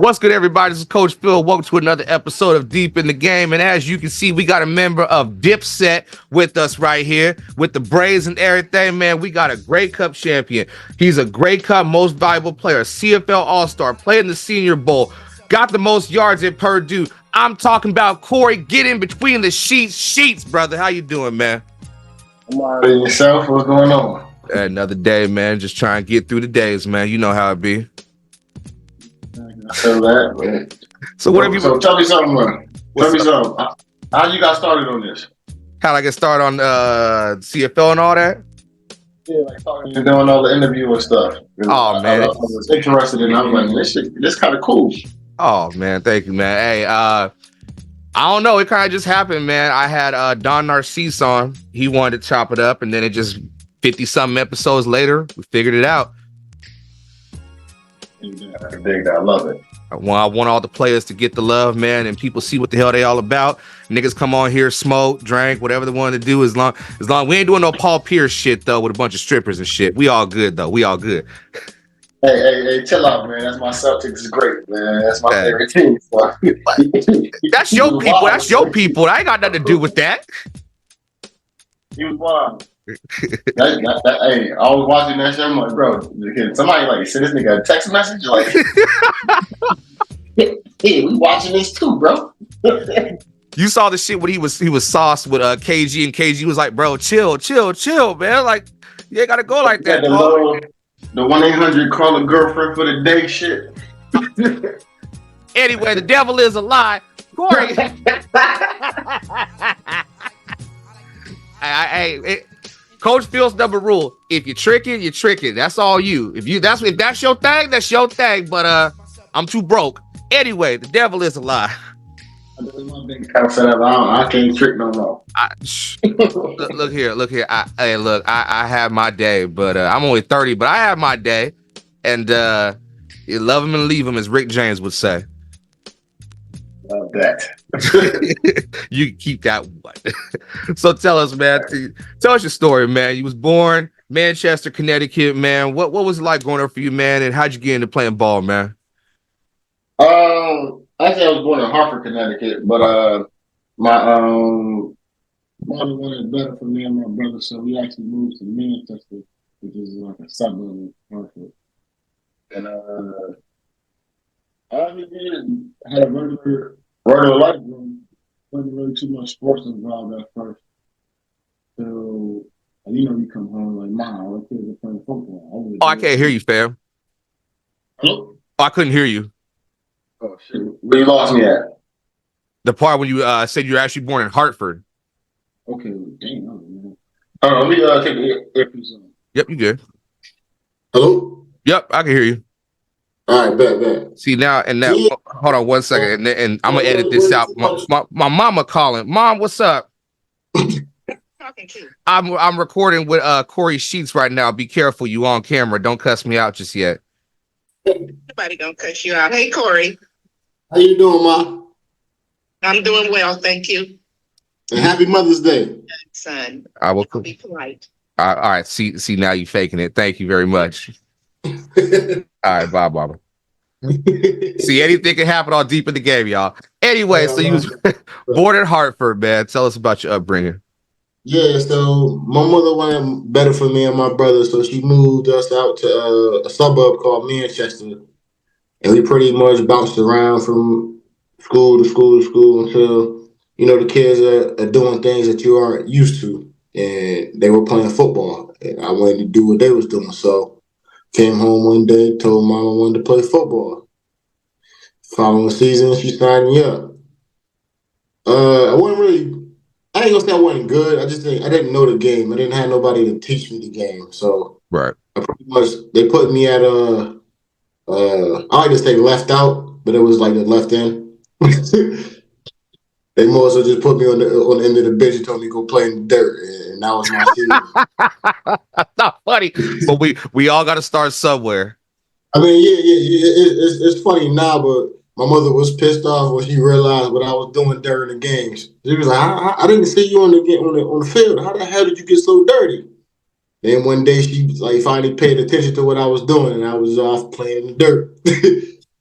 What's good, everybody? This is Coach Phil. Welcome to another episode of Deep in the Game. And as you can see, we got a member of Dipset with us right here with the braids and everything, man. We got a Grey Cup champion. He's a Grey Cup most valuable player, CFL All-Star, played in the Senior Bowl, got the most yards at Purdue. I'm talking about Kory. Get in between the sheets, brother. How you doing, man? I'm all right. Yourself? What's going on? Another day, man. Just trying to get through the days, man. You know how it be. I feel that, man. So what have you? So tell me something, man. Tell me something. How you got started on this? How'd I get started on CFL and all that? Yeah, like talking and doing all the interview and stuff. Oh, man. I was interested in it. I was like, this kind of cool. Oh, man. Thank you, man. Hey, I don't know. It kind of just happened, man. I had Don Narcisse on. He wanted to chop it up, and then it just 50-something episodes later, we figured it out. I dig that. I love it. I want all the players to get the love, man, and people see what the hell they all about. Niggas come on here, smoke, drink, whatever they want to do. As long we ain't doing no Paul Pierce shit though with a bunch of strippers and shit. We all good though. We all good. Hey, chill out, man. That's my Celtics is great, man. That's my favorite team. So. That's your people. That's your people. I ain't got nothing to do with that. He was wild. Hey, I was watching that show. I'm like, bro, can somebody like send this nigga a text message? Like, hey, we watching this too, bro. You saw the shit when he was sauced with KG, and KG was like, bro, chill, man. Like, you ain't gotta go like that. The 1-800 call a girlfriend for the day shit. Anyway, the devil is a lie. Kory. Coach Phil's number rule: if you trick it, you trick it. That's all you. If that's your thing, that's your thing. But I'm too broke. Anyway, the devil is a lie. I can't trick no more. Look here. I have my day, but I'm only 30, but I have my day, and you love him and leave him, as Rick James would say. Love that. You keep that one. So tell us, man. Tell us your story, man. You was born Manchester, Connecticut, man. What was it like growing up for you, man? And how'd you get into playing ball, man? Actually, I was born in Hartford, Connecticut, but my mother wanted better for me and my brother, so we actually moved to Manchester, which is like a suburb of Hartford. And I had a regular life. Wasn't really too much sports involved at first. So, you come home like, Mom, our kids are playing football. I can't hear you, fam. Hello? I couldn't hear you. Oh, shit. Where you lost me at? The part when you said you were actually born in Hartford. Okay, damn. Let me take the earpiece on. Yep, you good. Hello? Yep, I can hear you. All right, bet. See now, hold on 1 second, and I'm gonna edit this out. My mama calling. Mom, what's up? Talking to. I'm recording with Kory Sheets right now. Be careful, you on camera. Don't cuss me out just yet. Nobody gonna cuss you out. Hey, Kory. How you doing, Ma? I'm doing well, thank you. And happy Mother's Day, son. I will Be polite. all right. See, now you faking it. Thank you very much. All right, bye, Baba. See, anything can happen all deep in the game, y'all. Anyway, so you was born in Hartford, man. Tell us about your upbringing. Yeah, so my mother wanted better for me and my brother, so she moved us out to a suburb called Manchester, and we pretty much bounced around from school to school until the kids are doing things that you aren't used to, and they were playing football, and I wanted to do what they was doing, so. Came home one day, told Mom I wanted to play football. Following season, she signed me up. I ain't gonna say I wasn't good. I didn't know the game. I didn't have nobody to teach me the game. So right. They put me at I like to say left out, but it was like the left end. They more so just put me on the end of the bench and told me to go play in the dirt, and that was my season. That's not funny, but we all got to start somewhere. I mean, yeah, it's funny now, but my mother was pissed off when she realized what I was doing during the games. She was like, "I didn't see you on the field. How the hell did you get so dirty?" Then one day she finally paid attention to what I was doing, and I was off playing in the dirt.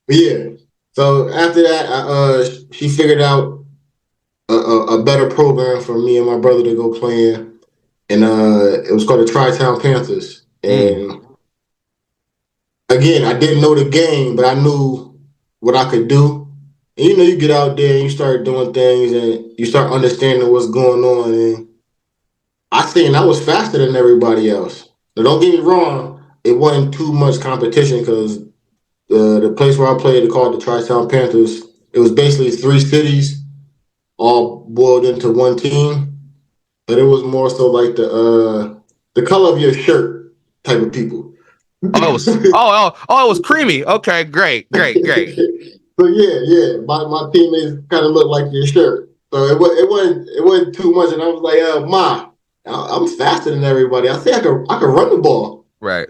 But yeah. So after that, she figured out a better program for me and my brother to go play in, and it was called the Tri-Town Panthers. And again, I didn't know the game, but I knew what I could do. And you get out there and you start doing things, and you start understanding what's going on. And I was faster than everybody else. Now, don't get me wrong, it wasn't too much competition because the place where I played, they called the Tri-Town Panthers. It was basically 3 cities all boiled into one team, but it was more so like the color of your shirt type of people. Oh, it was it was creamy. Okay, great. So yeah. My teammates kind of looked like your shirt. So it wasn't too much, and I was like, Ma, I'm faster than everybody. I think I could run the ball. Right.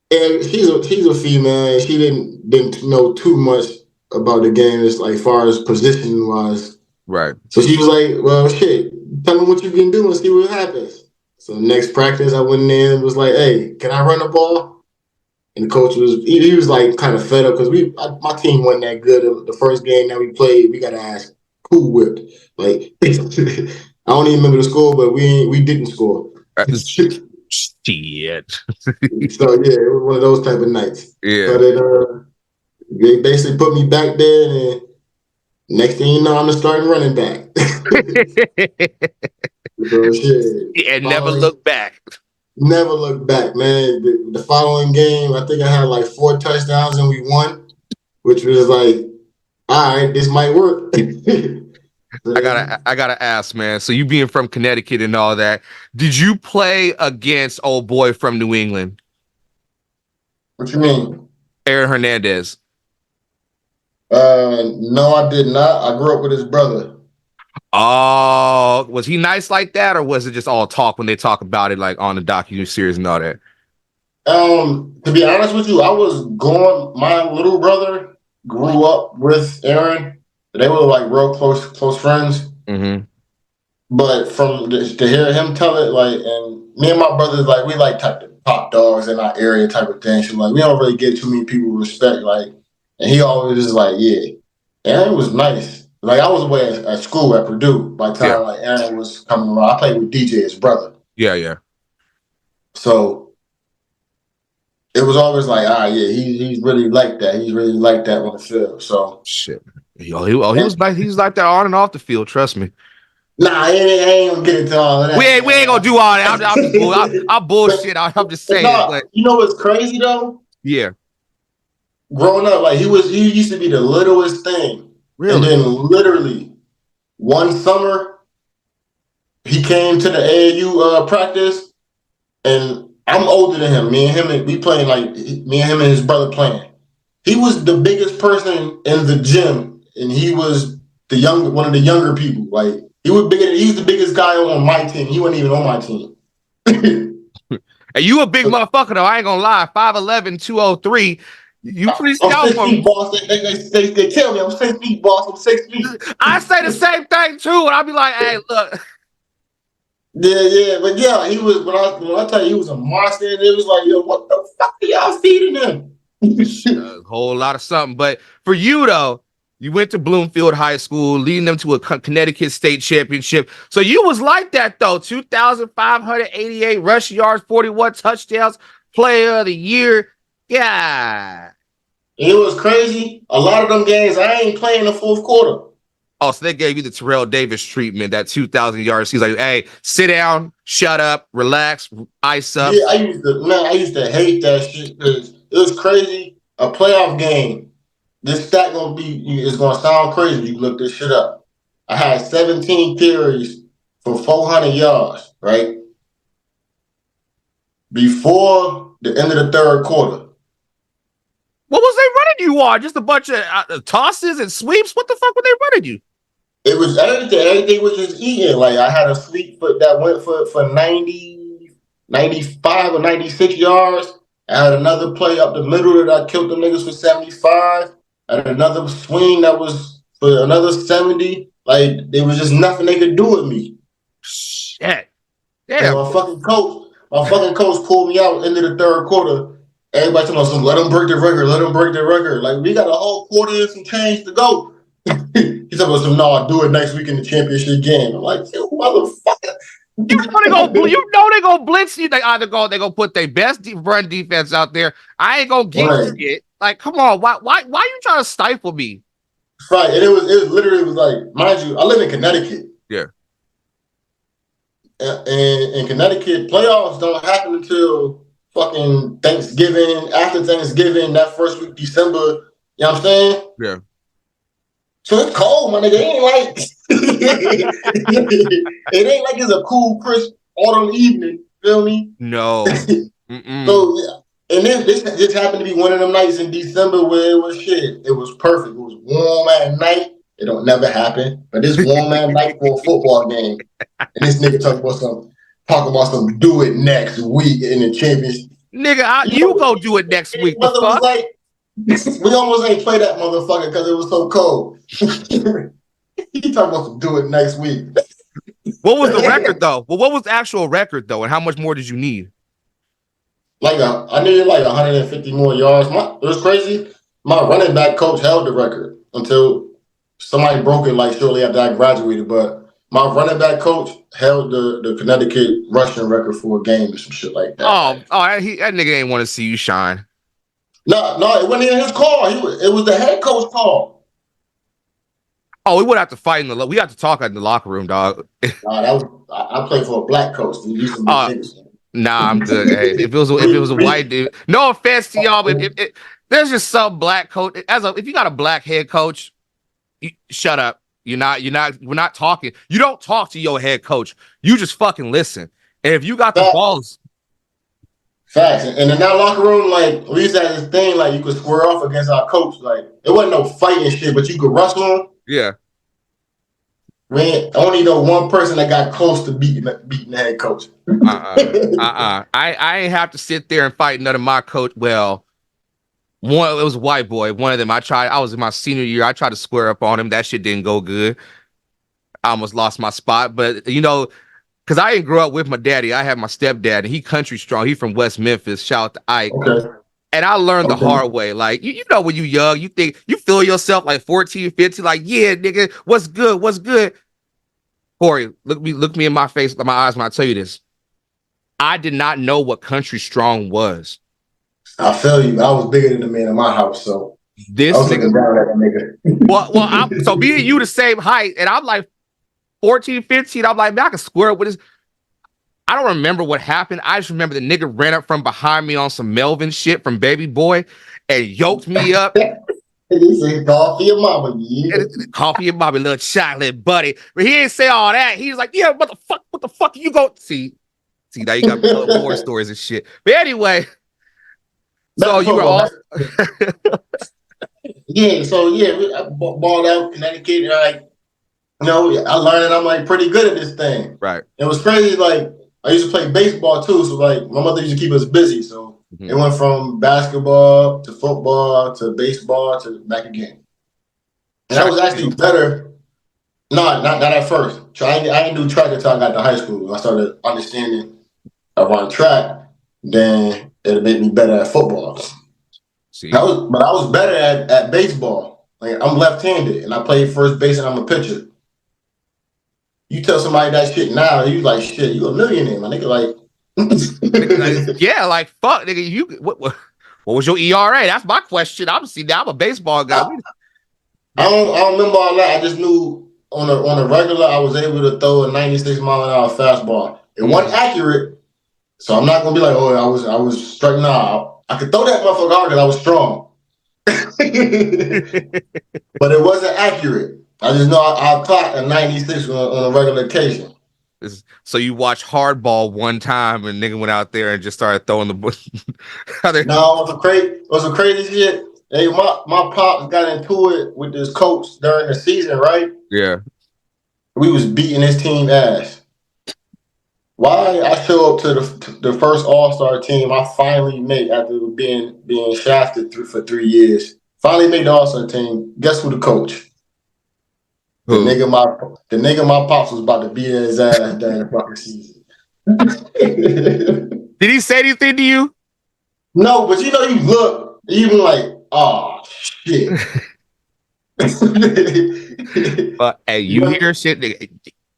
And she's a female, and she didn't know too much about the game as like far as position wise. Right. So she was like, well, shit, tell me what you can do and see what happens. So next practice, I went in there and was like, hey, can I run the ball? And the coach he was like kind of fed up because my team wasn't that good. The first game that we played, we got to ask who whipped. Like, I don't even remember the score, but we didn't score. Shit. So yeah, it was one of those type of nights. Yeah. So then they basically put me back there, and next thing you know, I'm the starting running back. So shit. And never look back. Never look back, man. The following game, I think I had like 4 touchdowns and we won, which was like, all right, this might work. I gotta ask, man. So you being from Connecticut and all that, did you play against old boy from New England? What you mean? Aaron Hernandez. No, I did not. I grew up with his brother. Oh, was he nice like that, or was it just all talk when they talk about it, like on the docu-series and all that? To be honest with you, my little brother grew up with Aaron. They were like real close friends. Mm-hmm. But to hear him tell it, like, and me and my brothers, like, we like type of top dogs in our area type of thing. So like, we don't really get too many people respect. Like, and he always is like, yeah, Aaron was nice. Like, I was away at school at Purdue by the time like Aaron was coming around. I played with DJ, his brother. Yeah. So it was always like, he's really like that. He's really like that on the field. So shit. He was like that on and off the field. Trust me. Nah, I ain't gonna get into all of that. We ain't gonna do all that. I'm bullshit. I'm just saying. But you know what's crazy though? Yeah. Growing up, like he used to be the littlest thing. Really? And then literally one summer he came to the AAU practice, and I'm older than him. Me and him and his brother playing. He was the biggest person in the gym, and he was one of the younger people. Like he was the biggest guy on my team. He wasn't even on my team. And you a big motherfucker though. I ain't gonna lie. 5'11", 203. You pretty stout. I'm 6 feet, boss. They tell me I'm 6 feet, boss. I'm 6 feet. I say the same thing too, and I'll be like, hey, look. Yeah, but yeah, he was. When I tell you he was a monster, and it was like, yo, what the fuck are y'all feeding him? A whole lot of something. But for you though, you went to Bloomfield High School, leading them to a Connecticut State Championship. So you was like that though. 2,588 rush yards, 41 touchdowns, player of the year. Yeah. It was crazy. A lot of them games, I ain't playing the fourth quarter. Oh, so they gave you the Terrell Davis treatment, that 2,000 yards. He's like, hey, sit down, shut up, relax, ice up. Yeah, I used to hate that shit because it was crazy. A playoff game, this stat is gonna sound crazy. You look this shit up. I had 17 carries for 400 yards, right? Before the end of the third quarter. What was they running you on? Just a bunch of tosses and sweeps? What the fuck were they running you? It was everything. Everything was just eating. Like I had a sweep foot that went for 90, 95 or 96 yards. I had another play up the middle that I killed them niggas for 75. I had another swing that was for another 70. Like there was just nothing they could do with me. Shit. Yeah. My fucking coach pulled me out into the third quarter. Everybody talking about some, let them break the record, let them break the record. Like, we got a whole quarter and some change to go. He's talking about some, no, I'll do it next week in the championship game. I'm like, you motherfucker. You know they gonna blitz you. They gonna put their best run defense out there. I ain't gonna get shit. Like, come on, why you trying to stifle me? Right, and it was literally like, mind you, I live in Connecticut. Yeah. And in Connecticut, playoffs don't happen until fucking Thanksgiving, after Thanksgiving, that first week, December. You know what I'm saying? Yeah. So it's cold, my nigga. It ain't like it ain't like it's a cool, crisp autumn evening. Feel me? No. So yeah. And then this happened to be one of them nights in December where it was shit. It was perfect. It was warm at night. It don't never happen. But this warm at night for a football game. And this nigga talking about some do it next week in the championship. Nigga, you go do it next week. The fuck? Like, we almost ain't play that motherfucker because it was so cold. He talking about some do it next week. What was the record though? Well, what was the actual record though, and how much more did you need? I needed like 150 more yards. It was crazy. My running back coach held the record until somebody broke it like shortly after I graduated. But my running back coach held the Connecticut rushing record for a game or some shit like that. That nigga ain't want to see you shine. No, it wasn't even his call. It was the head coach call. Oh, we would have to fight we have to talk in the locker room, dog. I played for a black coach. Nah, I'm good. Hey, if it was a white dude, no offense to y'all, but there's just some black coach. If you got a black head coach, shut up. We're not talking. You don't talk to your head coach. You just fucking listen. And if you got the balls. Facts. And in that locker room, like, we used to have this thing, like, you could square off against our coach. Like, it wasn't no fighting shit, but you could wrestle him. Yeah. Man, I only know one person that got close to beating the head coach. I ain't have to sit there and fight none of my coach. Well, it was a white boy. One of them, I was in my senior year. I tried to square up on him. That shit didn't go good. I almost lost my spot. But, because I didn't grow up with my daddy. I had my stepdad, and he country strong. He from West Memphis. Shout out to Ike. Okay. And I learned the hard way. Like, you know, when you young, you think, you feel yourself like 14, 15, like, yeah, nigga, what's good? What's good? Kory, look me in my face, my eyes when I tell you this. I did not know what country strong was. I feel you. I was bigger than the man in my house, so this I was looking down at that nigga. So me and you the same height, and I'm like 14, 15. I'm like, man, I can square up with this. I don't remember what happened. I just remember the nigga ran up from behind me on some Melvin shit from Baby Boy and yoked me up. He said, coffee your mama, yeah. Coffee your mama, little chocolate buddy. But he didn't say all that. He was like, yeah, what the fuck you go see? Now you got more stories and shit. But anyway, so you were all I balled out Connecticut, and I learned I'm like pretty good at this thing. Right. It was crazy. Like, I used to play baseball too, so like my mother used to keep us busy. So it went from basketball to football to baseball to back again. And I was actually better. No, not at first. I didn't do track until I got to high school. I started understanding around track, then it'll make me better at football. See, I was better at baseball. Like, I'm left-handed, and I played first base, and I'm a pitcher. You tell somebody that shit now, you like, shit, you a millionaire, my nigga. Like, yeah, like fuck, nigga. You what was your ERA? That's my question. Obviously, now I'm a baseball guy. I don't remember all that. I just knew on a regular, I was able to throw a 96-mile-an-hour fastball. It wasn't accurate, so I'm not gonna be like, oh, I was striking out. I could throw that motherfucker hard because I was strong, but it wasn't accurate. I just know I clocked a 96 on a regular occasion. So you watched Hardball one time and nigga went out there and just started throwing the ball. No, it was a crazy shit. Hey, my pops got into it with this coach during the season, right? Yeah. We was beating his team ass. Why I show up to the first All-Star team I finally made after being shafted for 3 years. Finally made the All-Star team. Guess who the coach? The nigga my pops was about to beat his ass during the fucking season. Did he say anything to you? No, but you know, you look even like, oh shit. But hey, you hear shit.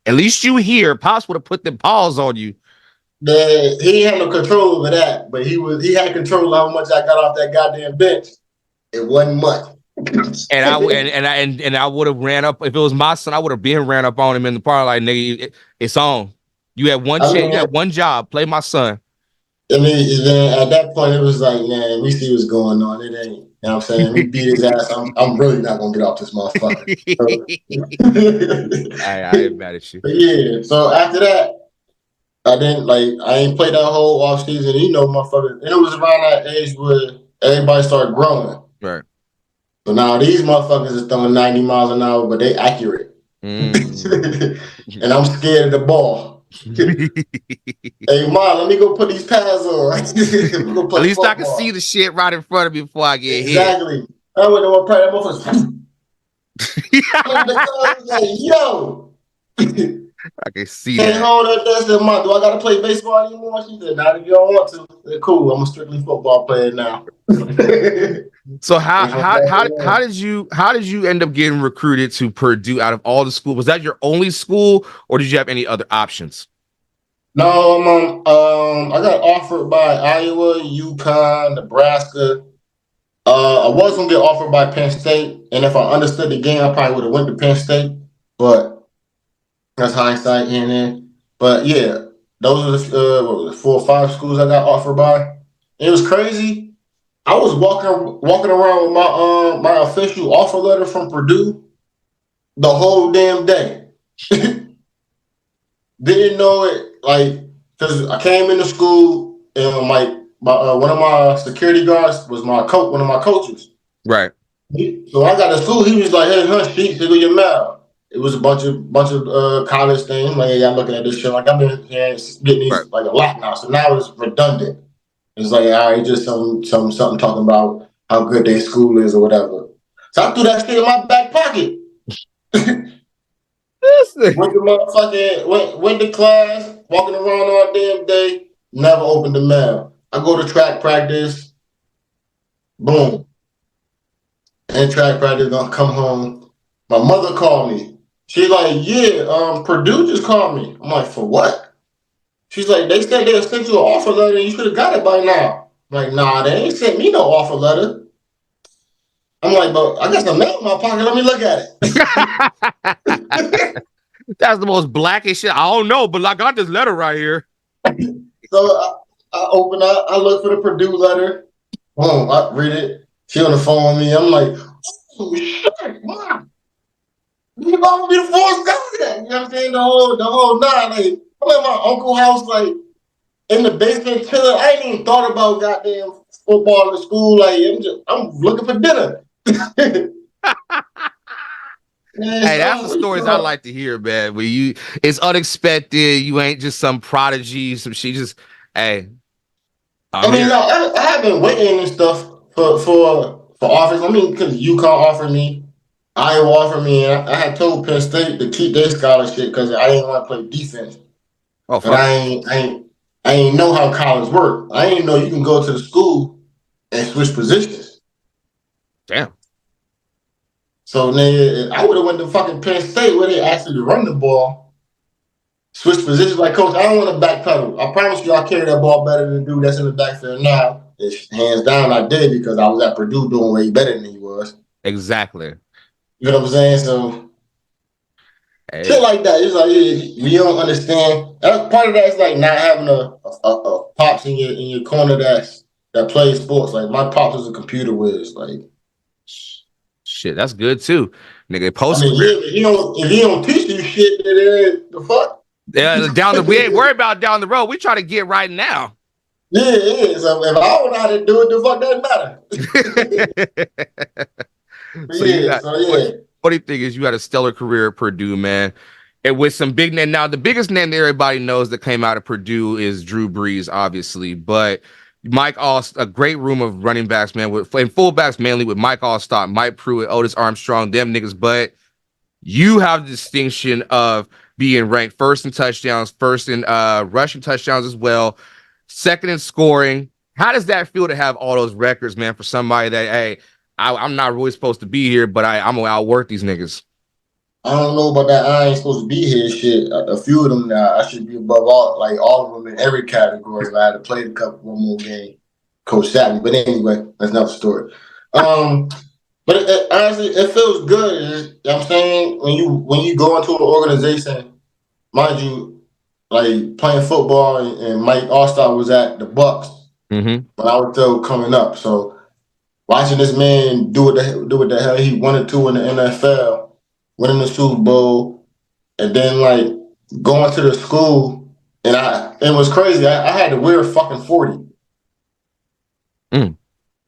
At least you hear. Pops would have put the paws on you. He had no control over that, but he had control of how much I got off that goddamn bench. It wasn't much. And I would have ran up if it was my son. I would have been ran up on him in the park like, nigga, it's on. You had one chance. You had one job. Play my son. I mean, then at that point, it was like, man, we see what's going on. It ain't, you know what I'm saying? We beat his ass. I'm really not gonna get off this motherfucker. I ain't mad at you. Yeah. So after that, I ain't played that whole off season. You know, motherfuckers. And it was around that age where everybody started growing. Right. So now these motherfuckers is throwing 90 miles an hour, but they accurate. And I'm scared of the ball. Hey, Mom, let me go put these pads on. At least football. I can see the shit right in front of me before I get hit. Exactly. I went to one play that motherfucker. Like, yo. I can see Can't that. hold up. That's the month. Do I got to play baseball anymore? She said, not if you don't want to. Said, cool. I'm a strictly football player now. So how did you end up getting recruited to Purdue out of all the schools? Was that your only school, or did you have any other options? No, I got offered by Iowa, UConn, Nebraska. I was gonna get offered by Penn State, and if I understood the game, I probably would have went to Penn State. But that's hindsight here and there. But yeah, those are the 4 or 5 schools I got offered by. It was crazy. I was walking around with my official offer letter from Purdue the whole damn day. Didn't know it, like, because I came into school and one of my security guards was one of my coaches. Right. So I got to school. He was like, "Hey, hush, here go your mail." It was a bunch of college things. Like, hey, I'm looking at this shit. Like, I've been getting these like a lot now. So now it's redundant. It's like, all right, just something talking about how good their school is or whatever. So I threw that shit in my back pocket. Went to class, walking around all damn day, never opened the mail. I go to track practice, boom. And track practice, gonna come home. My mother called me. She's like, yeah, Purdue just called me. I'm like, for what? She's like, they said they sent you an offer letter and you should have got it by now. I'm like, nah, they ain't sent me no offer letter. I'm like, but I got some mail in my pocket. Let me look at it. That's the most blackish shit. I don't know, but I got this letter right here. So I open up, I look for the Purdue letter. Boom, I read it. She on the phone with me. I'm like, oh shit, Mom. You gonna be the fourth guy. You know what I'm saying? The whole nine. Like, I'm at my uncle's house, like in the basement chilling. I ain't even thought about goddamn football in school. Like, I'm looking for dinner. Man, hey, that's the stories I like to hear, man. Where it's unexpected. You ain't just some prodigy, some shit. Just, hey. I mean, I have been waiting and stuff for office. I mean, because UConn offered me, Iowa offered me, and I had told Penn State to keep their scholarship because I didn't want to play defense. Oh, but I ain't know how college work. I ain't know you can go to the school and switch positions. Damn. So then I would have went to fucking Penn State where they asked you to run the ball, switch positions. Like, coach, I don't want to backpedal. I promise you, I carry that ball better than the dude that's in the backfield now. Hands down, I did because I was at Purdue doing way better than he was. Exactly. You know what I'm saying? So shit like that. It's like you don't understand. Part of that is like not having a pops in your corner that plays sports. Like my pops is a computer whiz. Like shit, that's good too, nigga. I mean, if he don't teach you shit, then the fuck. Yeah, we ain't worried about down the road. We try to get right now. Yeah. So if I don't know how to do it, the fuck doesn't matter. Funny thing is, you had a stellar career at Purdue, man. And with some big name. Now, the biggest name that everybody knows that came out of Purdue is Drew Brees, obviously. But Mike Allstott, a great room of running backs, man, and fullbacks mainly with Mike Allstott, Mike Pruitt, Otis Armstrong, them niggas. But you have the distinction of being ranked first in touchdowns, first in rushing touchdowns as well, second in scoring, How does that feel to have all those records, man, for somebody that, hey, I'm not really supposed to be here, but I'm going to outwork these niggas? I don't know about that. I ain't supposed to be here. Shit, a few of them now. I should be above all of them in every category. If I had to play one more game, Coach sat me. But anyway, that's another story. But honestly, it feels good. You know what I'm saying, when you go into an organization, mind you, like playing football, and Mike Allstar was at the Bucks when I was still coming up. So watching this man do what the hell he wanted to in the NFL, winning the Super Bowl, and then like going to the school, and it was crazy. I had to wear fucking 40.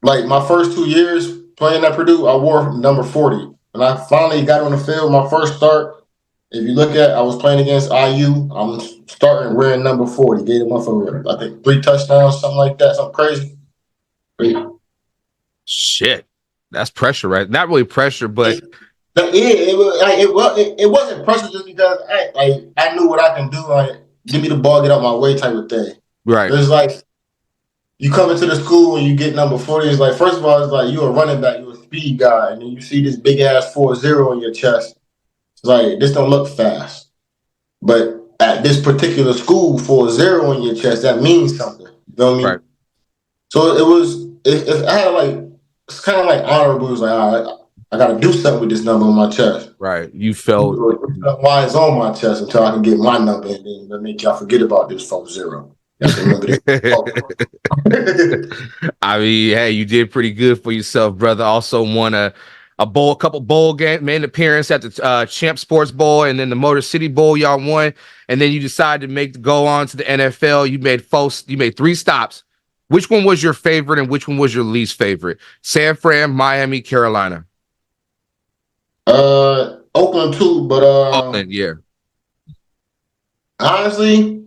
Like my first 2 years playing at Purdue, I wore number 40. When I finally got on the field, my first start, if you look at, I was playing against IU. I'm starting wearing number 40. Gave him up for, I think, 3 touchdowns, something like that, something crazy. Shit, that's pressure, right? Not really pressure, but it wasn't pressure just because I knew what I can do. Like, give me the ball, get out my way, type of thing. Right. It's like you come into the school and you get number 40. It's like, first of all, it's like you're a running back, you're a speed guy, and then you see this big ass 40 on your chest. It's like, this don't look fast, but at this particular school, 40 on your chest, that means something. You know what I mean? Right. So it was. If I had like, it's kind of like honorable. It was like, all right, I got to do something with this number on my chest. Right. You felt why it's on my chest until I can get my number, and then make y'all forget about this 40. I mean, hey, you did pretty good for yourself, brother. Also won a couple bowl game, made an appearance at the Champ Sports Bowl, and then the Motor City Bowl y'all won, and then you decided to go on to the NFL. You made 3 stops. Which one was your favorite and which one was your least favorite? San Fran, Miami, Carolina. Oakland too, but Oakland, yeah. Honestly,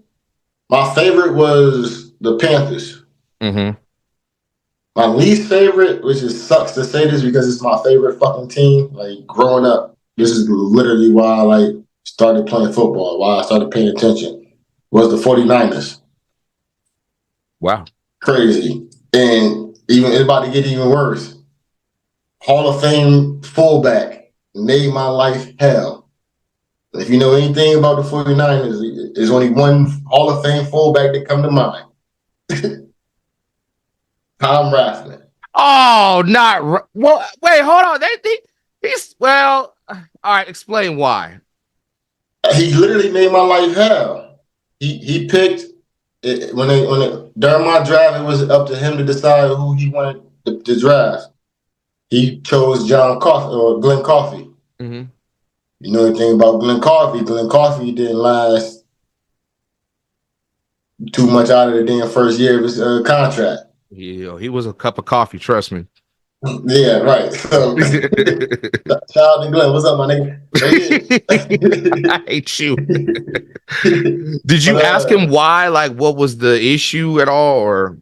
my favorite was the Panthers. My least favorite, which sucks to say this because it's my favorite fucking team. Like growing up, this is literally why I started playing football, why I started paying attention, was the 49ers. Wow. Crazy. And it's about to get even worse. Hall of Fame fullback made my life hell. If you know anything about the 49ers, there's only one Hall of Fame fullback that come to mind. Tom Rathman. Oh, well, wait, hold on. He's all right, explain why. He literally made my life hell. He picked during my draft, it was up to him to decide who he wanted to draft. He chose Glenn Coffey. You know anything about Glenn Coffey? Glenn Coffey didn't last too much out of the damn first year of his contract. Yeah, he was a cup of coffee, trust me. Yeah, right. So, shout out to Glenn. What's up, my nigga? I hate you. Did you ask him why? Like, what was the issue at all, or?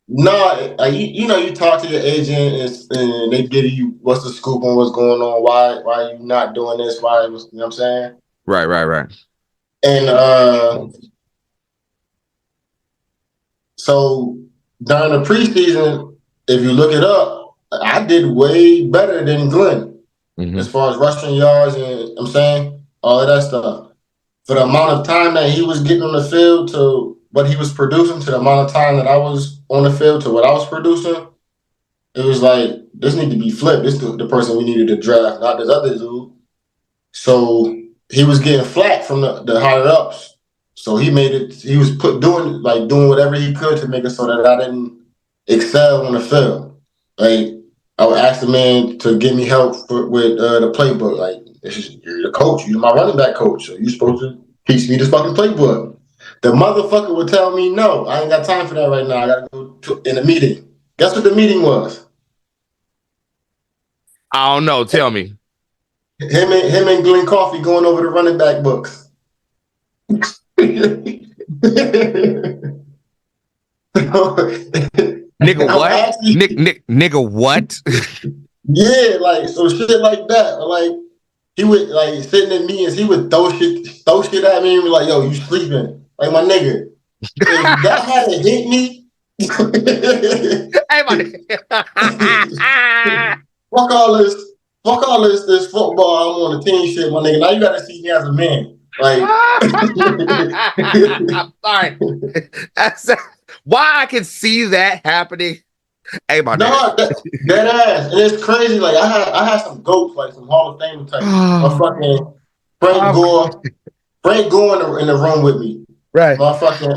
No, you talk to your agent and they give you what's the scoop on what's going on, why are you not doing this, why, you know what I'm saying? Right. And so during the preseason, if you look it up, I did way better than Glenn as far as rushing yards and I'm saying all of that stuff. For the amount of time that he was getting on the field to what he was producing, to the amount of time that I was on the field to what I was producing, it was like, this need to be flipped. This is the person we needed to draft, not this other dude. So he was getting flack from the higher ups. So he was doing whatever he could to make it so that I didn't excel on the field. Like, I would ask the man to give me help with the playbook. Like, you're the coach, you're my running back coach, so you're supposed to teach me this fucking playbook. The motherfucker would tell me, no, I ain't got time for that right now. I gotta go in a meeting. Guess what the meeting was? I don't know. Tell me. Him and Glenn Coffey going over the running back books. Nigga, what? Nigga, what? Yeah, like, so shit like that. Like, he would, like, sitting in meetings, he would throw shit at me and be like, yo, you sleeping? Like, my nigga, if that hadn't hit me, Hey, my Fuck all this. Fuck all this football. I'm on the team shit, my nigga. Now you gotta see me as a man. Like, I'm sorry. That's why I can see that happening. Hey, my no, that ass. And it's crazy. Like I had some goats, like some Hall of Fame type. My fucking Frank Gore. Frank Gore in the room with me. Right. My fucking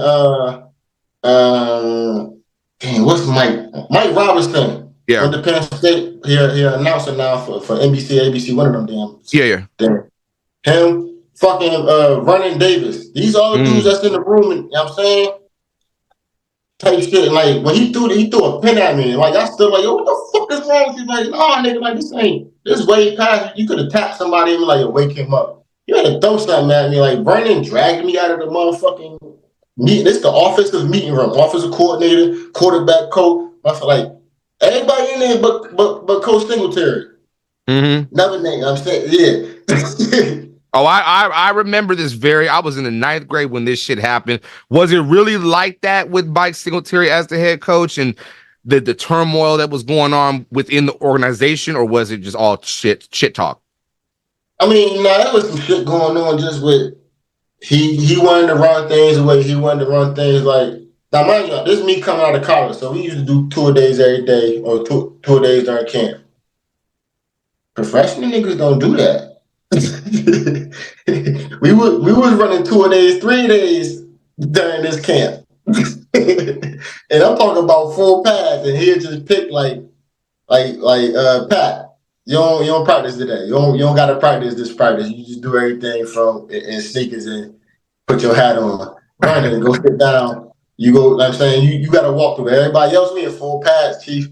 dang, what's Mike Robinson? Yeah. Went to Penn State. He announcer now for NBC, ABC, one of them damn. Yeah. Damn. Him, fucking Vernon Davis. These all the dudes that's in the room, and you know what I'm saying? Type shit. Like when he threw a pin at me. Like I still like, yo, what the fuck is wrong with you? Like, nah, nigga, like this way past. You could have tapped somebody and like, yo, wake him up. You had to throw something at me. Like Vernon dragged me out of the motherfucking meeting. This the offensive meeting room. Offensive coordinator, quarterback coach. I feel like everybody in there but Coach Singletary. Another name. I'm saying, yeah. Oh, I remember this I was in the 9th grade when this shit happened. Was it really like that with Mike Singletary as the head coach and the turmoil that was going on within the organization, or was it just all shit talk? I mean, there was some shit going on just with he wanted to run things the way he wanted to run things. Like now, mind you, this is me coming out of college, so we used to do tour days every day or tour days during camp. Professional niggas don't do that. we was running 2 days, 3 days during this camp. And I'm talking about full pads, and he'll just pick like Pat, you don't practice today. You don't gotta practice this practice. You just do everything from in sneakers and put your hat on, run it and go sit down. You go, like I'm saying, you gotta walk through. Everybody else we in full pads, chief.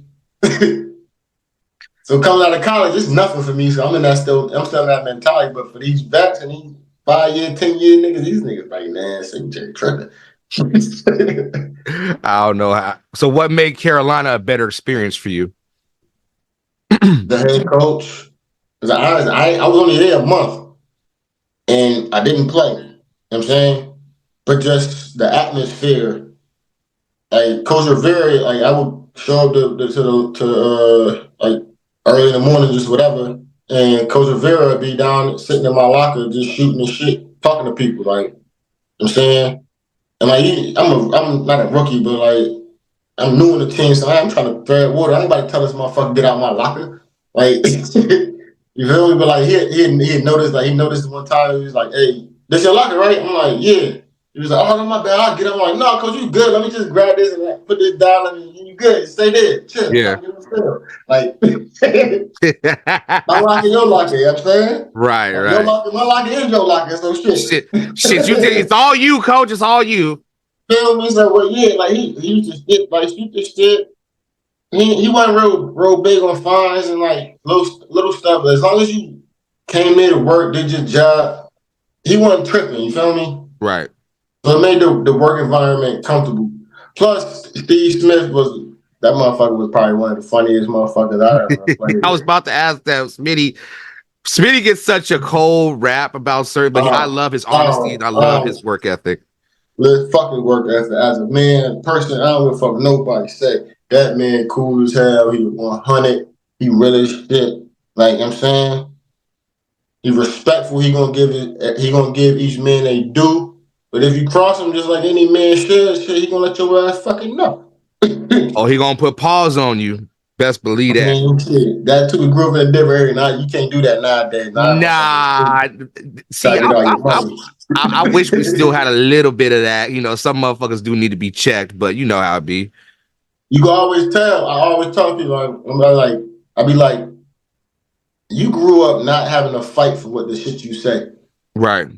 So coming out of college, it's nothing for me. So I'm still in that mentality. But for these vets and these 5-year, 10-year niggas, these niggas like, man, Singletary tripping. I don't know how. So what made Carolina a better experience for you? The head coach. Because I was only there a month and I didn't play. You know what I'm saying? But just the atmosphere. Like Coach Rivera, like I would show up to like early in the morning, just whatever. And Coach Rivera would be down sitting in my locker just shooting the shit, talking to people, like you know what I'm saying? And like I'm not a rookie, but like I'm new in the team, so I'm trying to thread water. Anybody tell this motherfucker get out of my locker. Like you feel me? But like he noticed, like he noticed one time he was like, hey, this your locker, right? I'm like, yeah. He was like, oh, no, my bad. I'll get up. I'm like, no, coach, you good. Let me just grab this and put this down. And you good. Stay there. Chill. Yeah. Like, I'm locking your locker. You know what I'm saying? Right. Your locker, my locker is your locker. So shit. Shit, you think it's all you, coach. It's all you. Feel me? So, well, yeah, like he used to get, like, shoot this shit. He wasn't real big on fines and, like, little stuff. But as long as you came in to work, did your job, he wasn't tripping. You feel me? Right. So it made the work environment comfortable. Plus, Steve Smith that motherfucker was probably one of the funniest motherfuckers I ever played. I was about to ask that. Smitty gets such a cold rap about certain, but I love his honesty and I love his work ethic. Let's fucking work ethic. As a man, person, I don't give a fuck what nobody say. That man cool as hell. He was 100. He real as shit. Like, you know what I'm saying? He respectful. He gonna give each man they due. But if you cross him just like any man should, he gonna let your ass fucking know. Oh, he gonna put paws on you. Best believe that. Man, shit. That too grew up in a different area. Now you can't do that nowadays. Nah. See, I wish we still had a little bit of that. You know, some motherfuckers do need to be checked, but you know how it be. You can always tell. I always tell people, I be like, you grew up not having to fight for what the shit you say. Right.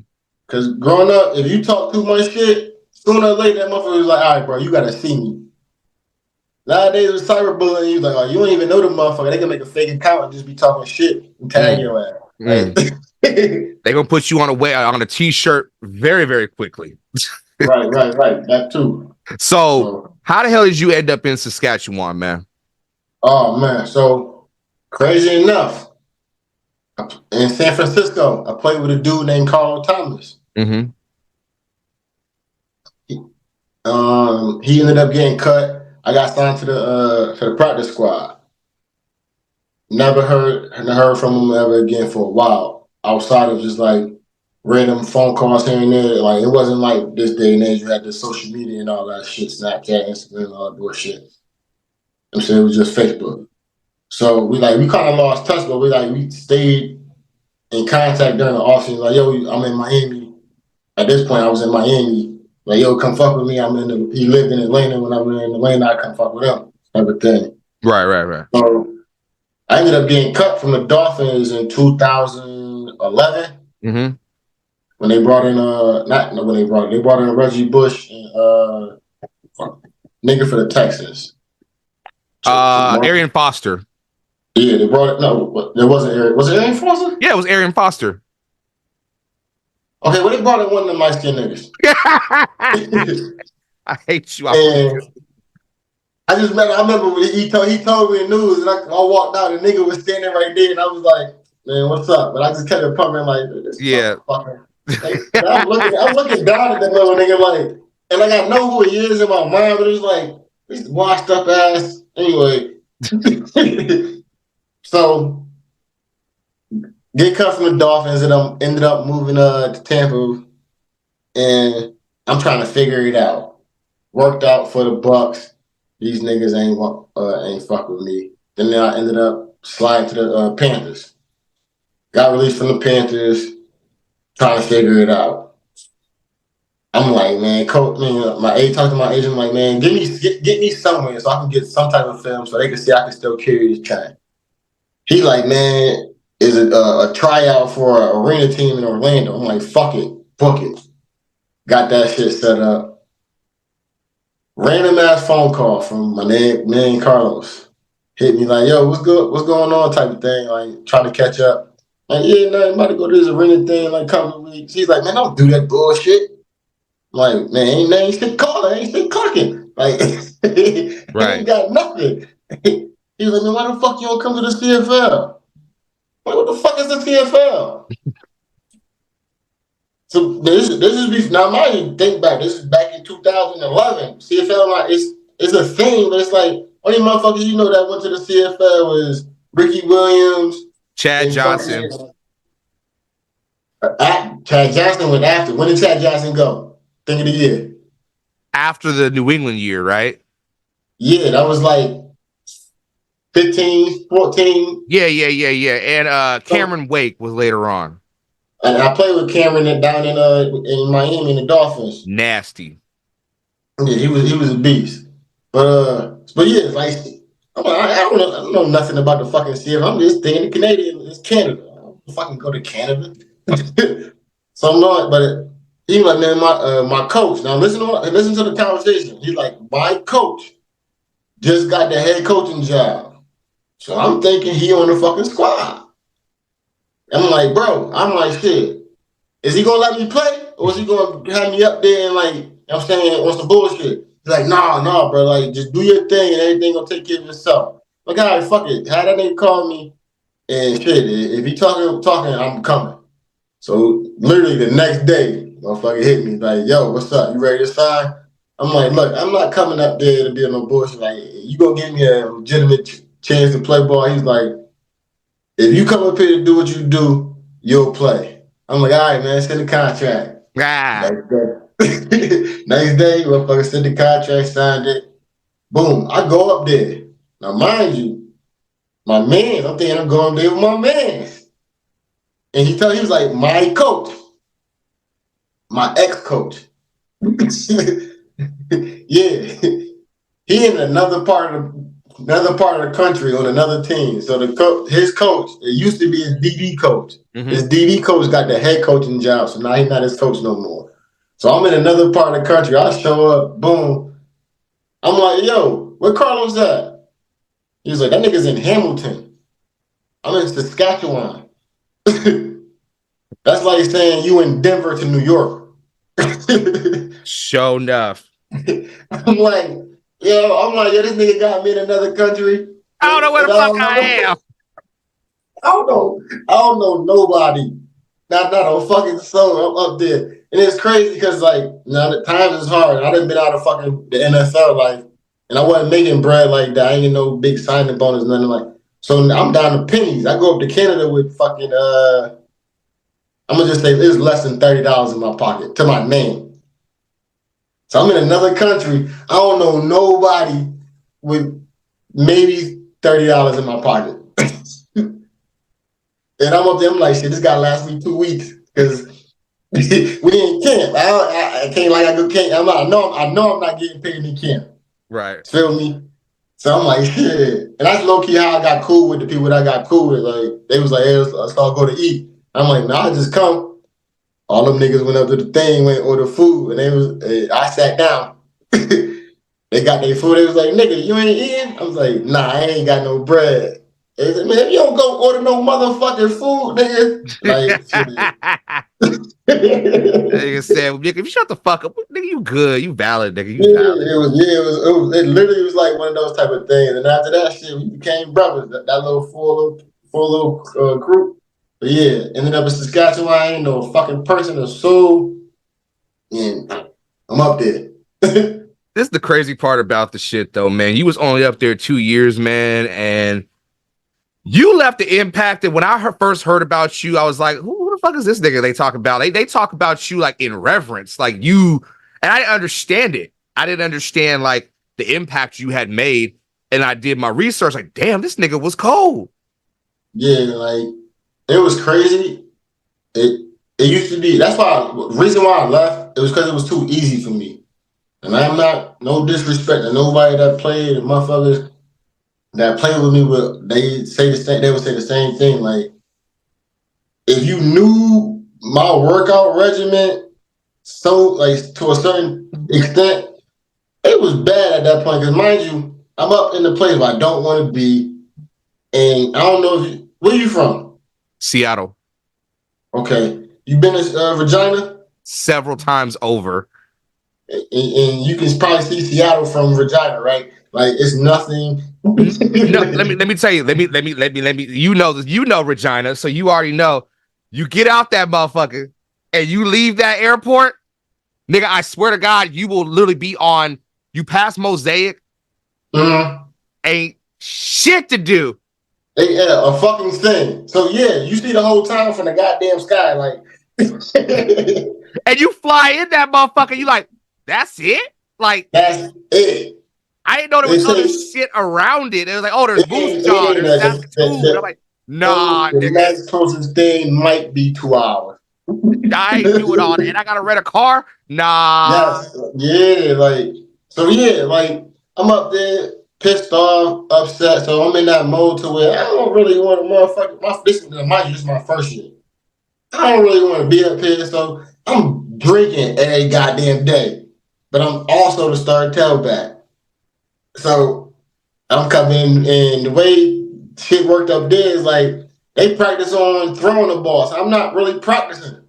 Because growing up, if you talk too much shit, sooner or later that motherfucker was like, all right, bro, you gotta see me. Nowadays with cyberbullying, you like, oh, you don't even know the motherfucker. They can make a fake account and just be talking shit and tag your ass. They gonna put you on a t-shirt very, very quickly. Right. That too. So how the hell did you end up in Saskatchewan, man? Oh man, so crazy enough. In San Francisco, I played with a dude named Carl Thomas. Mm-hmm. He ended up getting cut. I got signed to the practice squad. Never heard from him ever again for a while. Outside of just like random phone calls here and there. Like it wasn't like this day and age you had the social media and all that shit, Snapchat, Instagram, all that bullshit. I'm saying it was just Facebook. So we kind of lost touch, but we stayed in contact during the offseason. Like, yo, I'm in Miami. At this point, I was in Miami. Like, yo, come fuck with me. He lived in Atlanta. When I'm in Atlanta, I come fuck with him. Everything. Right. So I ended up getting cut from the Dolphins in 2011. Mm-hmm. When they brought in they brought in Reggie Bush and nigga for the Texans. Arian Foster. Yeah, they brought it. No, it wasn't Arian. Was it Arian Foster? Yeah, it was Arian Foster. Okay, well, they brought in one of the light skinned niggas. I hate you. And I remember when he told me the news, and I walked out, and the nigga was standing right there, and I was like, man, what's up? But I just kept pumping like, this motherfucker. Like, I'm looking down at that little nigga like, and like I know who he is in my mind, but it was like, this washed up ass. Anyway. So get cut from the Dolphins, and I ended up moving to Tampa, and I'm trying to figure it out. Worked out for the Bucks. These niggas ain't fuck with me. Then I ended up sliding to the Panthers. Got released from the Panthers, trying to figure it out. I'm like, man, coach, talked to my agent, like, man, get me somewhere so I can get some type of film so they can see I can still carry this train. He like, man, is it a tryout for an arena team in Orlando? I'm like, fuck it, book it. Got that shit set up. Random ass phone call from my man Carlos. Hit me like, yo, what's going on type of thing, like trying to catch up. Like, yeah, no, I'm about to go to this arena thing like a couple of weeks. He's like, man, don't do that bullshit. I'm like, man, ain't shit calling, ain't shit clicking. Like, right. Ain't got nothing. He was like, man, why the fuck you don't come to the CFL? Like, what the fuck is the CFL? So this is now mind you, think back. This is back in 2011. CFL like it's a thing, but it's like only motherfuckers you know that went to the CFL was Ricky Williams, Chad Johnson. Chad Johnson went after. When did Chad Johnson go? Think of the year. After the New England year, right? Yeah, that was like 15, 14. Yeah. And Cameron Wake was later on. And I played with Cameron down in Miami in the Dolphins. Nasty. Yeah, he was a beast. But yeah, like I don't know nothing about the fucking CFL. I'm just thinking Canadian. It's Canada. I don't fucking go to Canada. So I'm not. But he was like, man, my coach. Now listen to the conversation. He's like, my coach just got the head coaching job. So I'm thinking he on the fucking squad. I'm like, bro, shit. Is he gonna let me play? Or is he gonna have me up there and like, you know what I'm saying, on some bullshit? He's like, nah, bro, like just do your thing and everything gonna take care of itself. Like, all right, fuck it. Had that nigga call me and shit, if he talking, I'm coming. So literally the next day, motherfucker hit me like, yo, what's up? You ready to sign? I'm like, look, I'm not coming up there to be on no bullshit. Like, you gonna give me a legitimate chance to play ball? He's like, if you come up here to do what you do, you'll play. I'm like, all right, man, send the contract. Next day, motherfucker sent the contract, signed it. Boom, I go up there. Now, mind you, my man, I'm thinking I'm going there with my man. And he was like, my coach, my ex-coach. Yeah. He in another part of the country on another team. So his coach, it used to be his DD coach. Mm-hmm. His DD coach got the head coaching job, so now he's not his coach no more. So I'm in another part of the country. I show up, boom. I'm like, yo, where Carlos at? He was like, that nigga's in Hamilton. I'm in Saskatchewan. That's like saying you in Denver to New York. Show enough. I'm like, this nigga got me in another country. I don't know where the fuck I am. I don't know nobody. Not a fucking soul. I'm up there. And it's crazy because like now the times is hard. I done been out of fucking the NFL like and I wasn't making bread like that. I ain't getting no big signing bonus, nothing like. So I'm down to pennies. I go up to Canada with fucking I'm gonna just say there's less than $30 in my pocket to my name. So I'm in another country. I don't know nobody with maybe $30 in my pocket. And I'm up there, I'm like, shit, this gotta last me 2 weeks. Because we in camp. I can't like I go camp. I know I'm not getting paid in camp. Right. Feel me? So I'm like, shit. And that's low key how I got cool with the people that I got cool with. Like, they was like, hey, let's all go to eat. I'm like, nah, I just come. All them niggas went up to the thing, went order food, and I sat down. They got their food. They was like, nigga, you ain't eating? I was like, nah, I ain't got no bread. They said, man, if you don't go order no motherfucking food, nigga. Like, Nigga said, "Nigga, if you shut the fuck up, nigga, you good, you valid, nigga, you valid." It literally was like one of those type of things. And after that shit, we became brothers. That little four little group. But yeah, ended up in Saskatchewan. I ain't no fucking person or soul. And I'm up there. This is the crazy part about the shit, though, man. You was only up there 2 years, man, and you left the impact. And when I first heard about you, I was like, who the fuck is this nigga they talk about? They talk about you like in reverence, like you. And I didn't understand it. I didn't understand like the impact you had made. And I did my research, like, damn, this nigga was cold. Yeah, like it was crazy. It used to be. That's why reason why I left. It was because it was too easy for me. And I'm not no disrespect to nobody that played and motherfuckers that play with me. But they say the same. They would say the same thing. Like if you knew my workout regimen, so like to a certain extent, it was bad at that point. Because mind you, I'm up in the place where I don't want to be, and I don't know if where you from. Seattle. Okay, you been to Regina? Several times over. And you can probably see Seattle from Regina, right? Like it's nothing. No, let me tell you. Let me. You know Regina, so you already know. You get out that motherfucker and you leave that airport, nigga. I swear to God, you will literally be on. You pass Mosaic, ain't shit to do. Yeah, a fucking thing. So yeah, you see the whole town from the goddamn sky, like. And you fly in that motherfucker, you like, that's it? Like, that's it. I didn't know there was other shit around it. It was like, oh, there's Moose Jaw, there's Saskatoon. I'm like, nah, the nigga. next closest thing might be 2 hours. I ain't doing all that. And I gotta rent a car? Nah. Yes. Yeah, like, so yeah, like, I'm up there, pissed off, upset. So I'm in that mode to where I don't really want to motherfucker. This is my first year. I don't really want to be up here, so I'm drinking every goddamn day. But I'm also the star tailback. So I'm coming, and the way shit worked up there is like they practice on throwing the ball. So I'm not really practicing.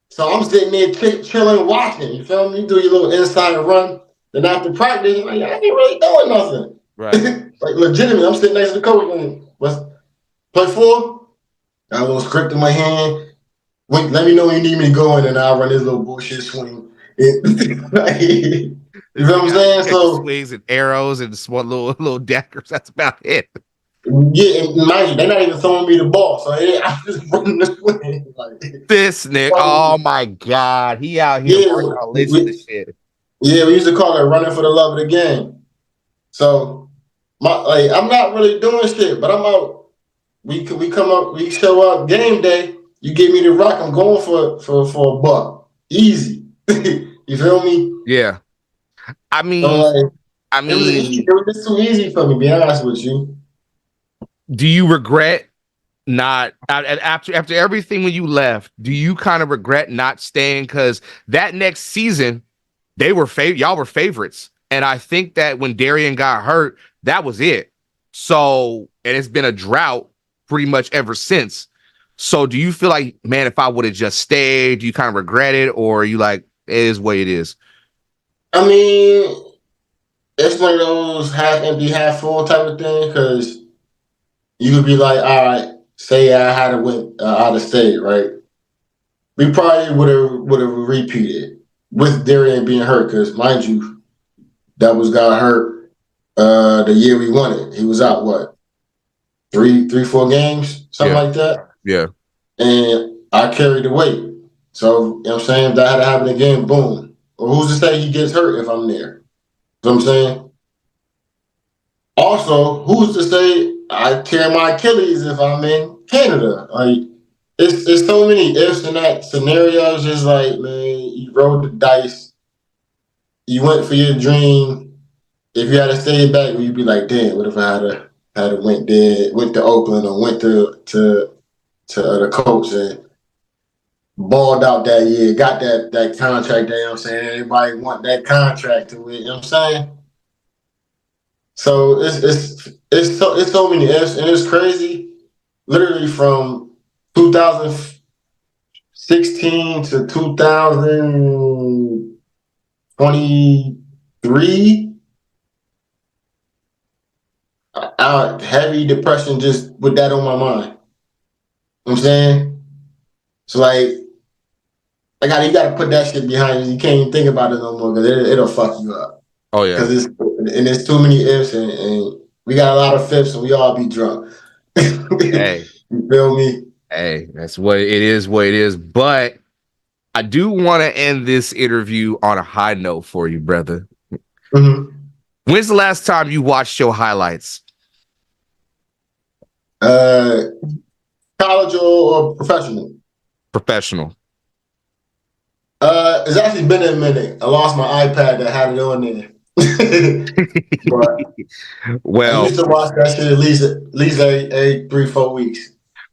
So I'm sitting there chilling, watching. You feel me? You do your little inside run. Then after practice, like, I ain't really doing nothing. Right. Like legitimate. I'm sitting next to the coach and let's play 4. Got a little script in my hand. Wait, let me know when you need me to go in, and I'll run this little bullshit swing. You feel what I'm saying? So swings and arrows and small little daggers. That's about it. Yeah, and mind you, they're not even throwing me the ball, so I'm just running the swing. Like, this nigga, oh my god, he out here working on this shit. Yeah, we used to call it running for the love of the game. So, I'm not really doing shit, but I'm out. We come up, we show up game day. You give me the rock, I'm going for a buck, easy. You feel me? Yeah. I mean, it was just too easy for me. To be honest with you. Do you regret not after everything when you left? Do you kind of regret not staying? Because that next season, y'all were favorites, and I think that when Darian got hurt, that was it. So, and it's been a drought pretty much ever since. So, do you feel like, man, if I would have just stayed, do you kind of regret it, or are you like, it is what it is? I mean, it's one of those half empty, half full type of thing, because you could be like, all right, say I had to win out of state, right? We probably would have repeated with Darian being hurt, because mind you, that got hurt the year we won it. He was out what 4 games, something like that. Yeah. And I carried the weight. So, you know what I'm saying? If that had to happen again, boom. Well, who's to say he gets hurt if I'm there? You know what I'm saying? Also, who's to say I tear my Achilles if I'm in Canada? Like, it's so many ifs in that scenario. It's just like, man, you rolled the dice. You went for your dream. If you had to stay back, you'd be like, damn, what if I had went to Oakland or went to the Colts and balled out that year, got that contract there, you know what I'm saying? Everybody want that contract to win, you know what I'm saying? So it's so many ifs, and it's crazy. Literally from 2016 to 2023, heavy depression just with that on my mind. You know what I'm saying? So like you got to put that shit behind you. You can't even think about it no more because it'll fuck you up. Oh yeah. Because there's too many ifs and we got a lot of fifths and we all be drunk. Hey, you feel me? Hey, that's what it is. What it is. But I do want to end this interview on a high note for you, brother. Mm-hmm. When's the last time you watched your highlights? College or professional? Professional. It's actually been a minute. I lost my iPad that had it on there. But well, I used to watch that shit at least every 3-4 weeks.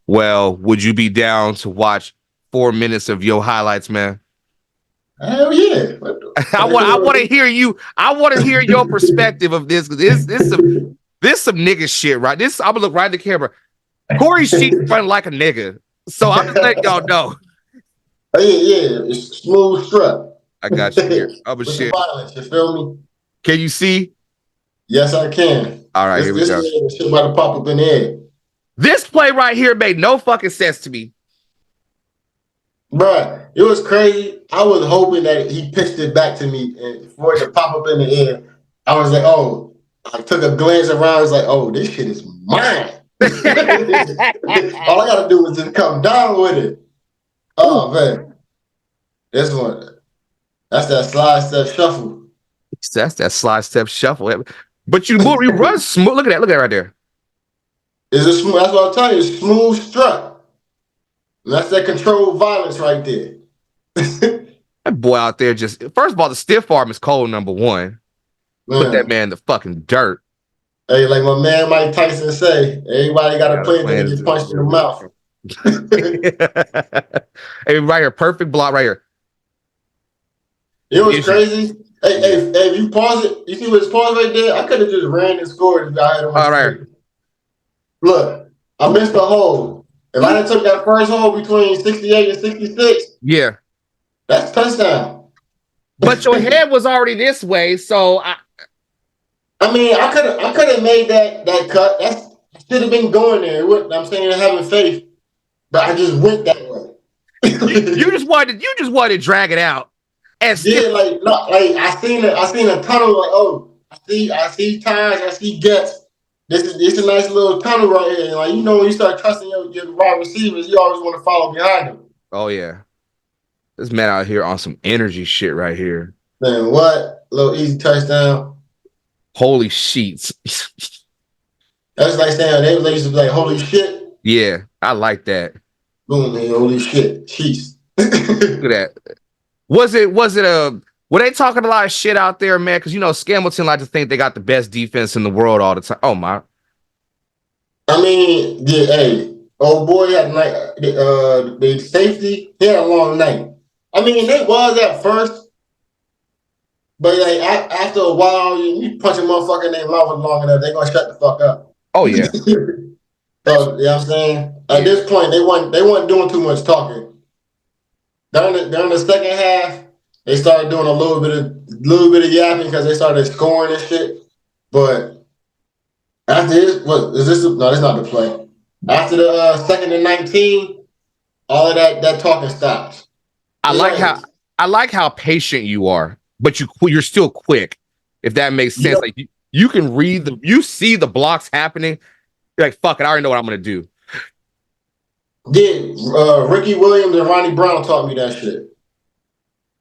Well, would you be down to watch 4 minutes of your highlights, man? Hell yeah! I want to hear you. I want to hear your perspective of this. This some nigga shit, right? I'm gonna look right at the camera. Kory Sheets running like a nigga, so I'm just letting y'all know. Oh, yeah, it's smooth strut. I got you here. I'm a shit. Violence, you feel me? Can you see? Yes, I can. All right, here we go. This shit about to pop up in the air. This play right here made no fucking sense to me. Bruh, it was crazy. I was hoping that he pitched it back to me and for it to pop up in the air. I was like, oh, I took a glance around. I was like, oh, this shit is mine. All I got to do is just come down with it. Oh, man. This one, that's that slide step shuffle. That's that slide step shuffle. But you run smooth. Look at that right there. It's a smooth, that's what I'm telling you, it's smooth strut. And that's that controlled violence right there. That boy out there just, first of all, the stiff arm is cold, number one. Man. Put that man in the fucking dirt. Hey, like my man Mike Tyson say, everybody got to play until they get punched in the mouth. Hey, right here, perfect block right here. It was crazy. Hey, if you pause it, you see what's paused right there? I could have just ran and scored if I had on my screen. Look, I missed the hole. If I had took that first hole between 68 and 66, yeah, that's touchdown. But your head was already this way, so I mean, I could have made that cut. That should have been going there. I'm saying having faith, but I just went that way. you just wanted to drag it out. And yeah, I seen a tunnel. Like, oh, I see ties, I see gets. This is a nice little tunnel right here. Like, you know, when you start trusting your wide receivers, you always want to follow behind them. Oh yeah, this man out here on some energy shit right here. Man, what? Little easy touchdown. Holy sheets. That's like saying they used to be like, holy shit. Yeah, I like that. Boom, man, holy shit. Jeez. Look at that. Were they talking a lot of shit out there, man? Because, you know, Scamilton like to think they got the best defense in the world all the time. Oh, my. I mean, yeah, hey, old boy had the safety. He had a long night. I mean, they was at first. But like after a while, you punch a motherfucker in their mouth long enough, they're going to shut the fuck up. Oh, yeah. So, you know what I'm saying? At this point, they weren't doing too much talking. During the second half, they started doing a little bit of yapping because they started scoring and shit. But after this, no, that's not the play. After the 2nd and 19, all of that talking stops. I like how patient you are, but you're still quick. if that makes sense. Yep. Like you can read you see the blocks happening. You're like, fuck it, I already know what I'm gonna do. Ricky Williams and Ronnie Brown taught me that shit.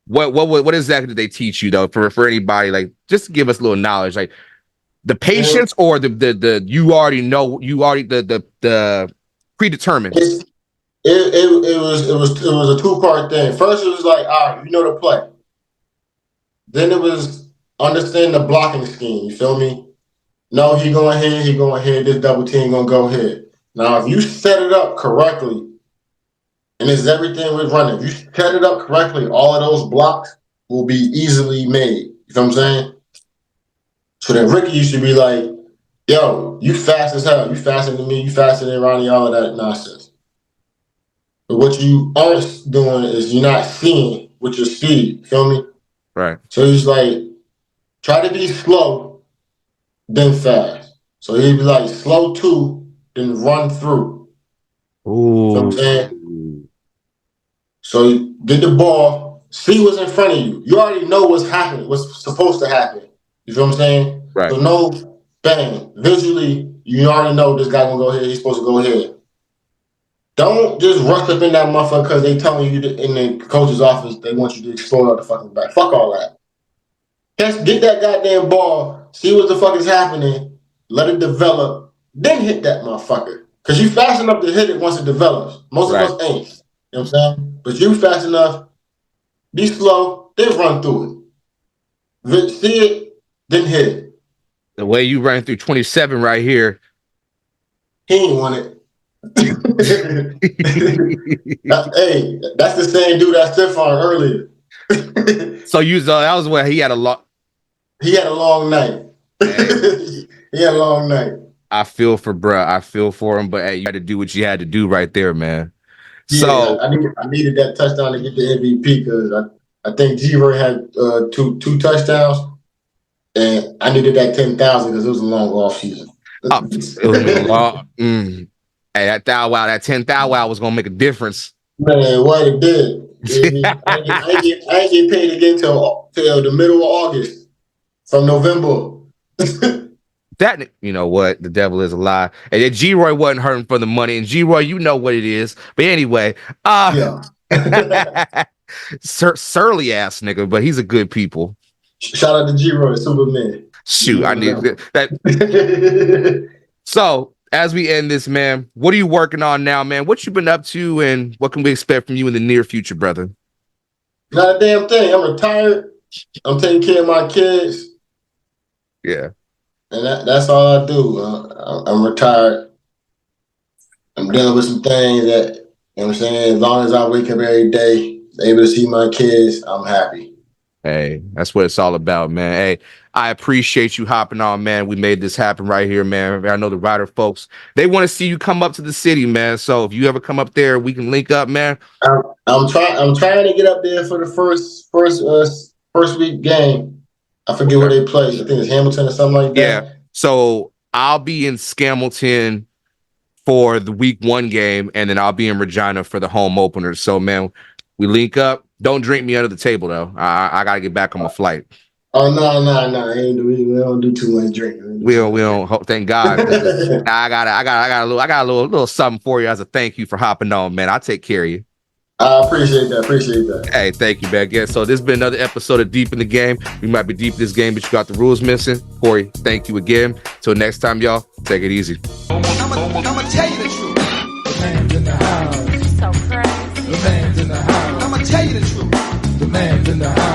What exactly did they teach you though? For anybody, like, just give us a little knowledge, like the patience or the you already know, the predetermined. It was a 2-part thing. First, it was like, all right, you know the play. Then it was understand the blocking scheme. You feel me? No, he going here. This double team gonna go here. Now, if you set it up correctly, and it's everything we're running, if you set it up correctly, all of those blocks will be easily made. You know what I'm saying? So then Ricky used to be like, yo, you fast as hell. You faster than me. You faster than Ronnie, all of that nonsense. But what you aren't doing is you're not seeing with your speed. You feel me? Right. So he's like, try to be slow, then fast. So he'd be like, slow 2, then run through. Ooh. You know what I'm saying? So you get the ball, see what's in front of you. You already know what's happening, what's supposed to happen. You feel what I'm saying? Right. So no bang. Visually, you already know this guy gonna go here, he's supposed to go here. Don't just rush up in that motherfucker because they telling you in the coach's office they want you to explode out the fucking back. Fuck all that. Get that goddamn ball, see what the fuck is happening, let it develop, then hit that motherfucker. Because you fast enough to hit it once it develops. Most of us ain't. You know what I'm saying? But you fast enough, be slow, then run through it. See it, then hit it. The way you ran through 27 right here. He ain't want it. Hey, that's the same dude that stiff on earlier. So that was where he had a lot. He had a long night. Hey. He had a long night. I feel for bruh. I feel for him, but hey, you had to do what you had to do right there, man. Yeah, so I needed that touchdown to get the MVP because I think G-Roy had two touchdowns, and I needed that 10,000 because it was a long off season. It was long. Hey, that 10,000 was gonna make a difference. Man, what it did. I ain't get paid again till the middle of August from November. That, you know what? The devil is a lie. And then G-Roy wasn't hurting for the money. And G-Roy, you know what it is. But anyway, yeah. surly ass nigga, but he's a good people. Shout out to G-Roy, Superman. Shoot, I need that. So, as we end this, man, what are you working on now, man? What you been up to, and what can we expect from you in the near future, brother? Not a damn thing. I'm retired. I'm taking care of my kids. Yeah. And that's all I do. I'm retired. I'm dealing with some things that, you know what I'm saying, as long as I wake up every day, able to see my kids, I'm happy. Hey, that's what it's all about, man. Hey, I appreciate you hopping on, man. We made this happen right here, man. I know the Rider folks, they want to see you come up to the city, man. So if you ever come up there, we can link up, man. I'm trying to get up there for the first week game. I forget where they play. I think it's Hamilton or something like that. Yeah. So I'll be in Scamilton for the week 1 game, and then I'll be in Regina for the home opener. So, man, we link up. Don't drink me under the table, though. I gotta get back on my flight. Oh no! We don't do too much drinking. We don't. Thank God. I got a little something for you as a thank you for hopping on, man. I'll take care of you. I appreciate that. Hey, thank you, man. Again, so this has been another episode of Deep in the Game. We might be deep in this game, but you got the rules missing. Kory, thank you again. Till next time, y'all, take it easy. I'm gonna tell you the truth. The man's in the house. So crazy. The man's in the house. I'm gonna tell you the truth. The man's in the house.